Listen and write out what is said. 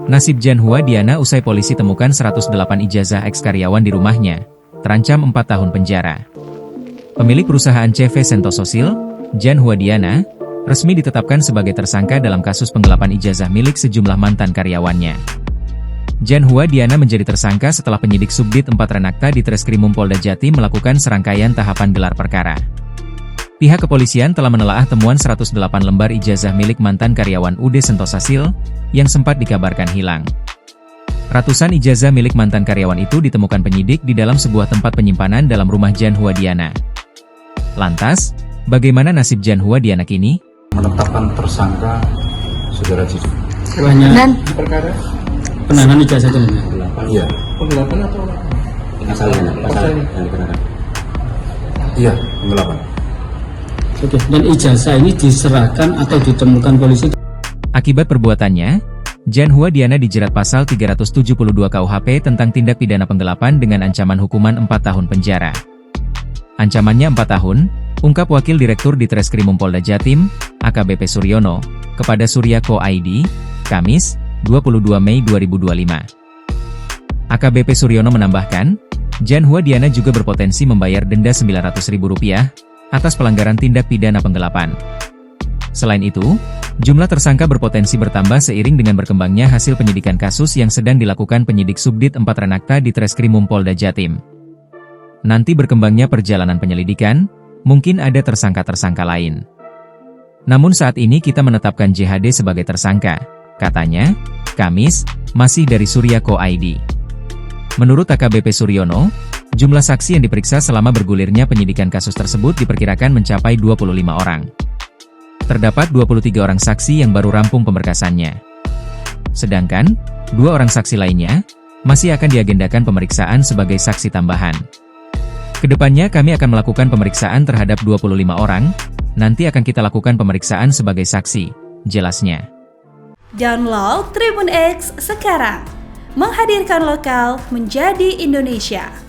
Nasib Janhua Diana usai polisi temukan 108 ijazah eks-karyawan di rumahnya, terancam 4 tahun penjara. Pemilik perusahaan CV Sentososil, Janhua Diana, resmi ditetapkan sebagai tersangka dalam kasus penggelapan ijazah milik sejumlah mantan karyawannya. Janhua Diana menjadi tersangka setelah penyidik Subdit 4 Renakta di Treskrimum Polda Jatim melakukan serangkaian tahapan gelar perkara. Pihak kepolisian telah menelaah temuan 108 lembar ijazah milik mantan karyawan UD Sentosasil yang sempat dikabarkan hilang. Ratusan ijazah milik mantan karyawan itu ditemukan penyidik di dalam sebuah tempat penyimpanan dalam rumah Janhua Diana. Lantas, bagaimana nasib Janhua Diana kini? Menetapkan tersangka saudara Cici. Dan Perkara penahanan ijazah itu. iya. Penggelapan atau pasalnya yang dikenakan? Iya, penggelapan. Oke, dan ijazah ini diserahkan atau ditemukan polisi. Akibat perbuatannya, Janhua Diana dijerat pasal 372 KUHP tentang tindak pidana penggelapan dengan ancaman hukuman 4 tahun penjara. Ancamannya 4 tahun, ungkap Wakil Direktur di Treskrimum Polda Jatim, AKBP Suryono, kepada Surya Co. ID, Kamis, 22 Mei 2025. AKBP Suryono menambahkan, Janhua Diana juga berpotensi membayar denda Rp900.000 atas pelanggaran tindak pidana penggelapan. Selain itu, jumlah tersangka berpotensi bertambah seiring dengan berkembangnya hasil penyidikan kasus yang sedang dilakukan penyidik Subdit 4 Renakta di Treskrimum Polda Jatim. Nanti berkembangnya perjalanan penyelidikan, mungkin ada tersangka-tersangka lain. Namun saat ini kita menetapkan JHD sebagai tersangka, katanya, Kamis, masih dari Surya Co. ID. Menurut AKBP Suryono, jumlah saksi yang diperiksa selama bergulirnya penyidikan kasus tersebut diperkirakan mencapai 25 orang. Terdapat 23 orang saksi yang baru rampung pemberkasannya. Sedangkan, 2 orang saksi lainnya, masih akan diagendakan pemeriksaan sebagai saksi tambahan. Kedepannya kami akan melakukan pemeriksaan terhadap 25 orang, nanti akan kita lakukan pemeriksaan sebagai saksi, jelasnya. Download Tribun X sekarang, menghadirkan lokal menjadi Indonesia.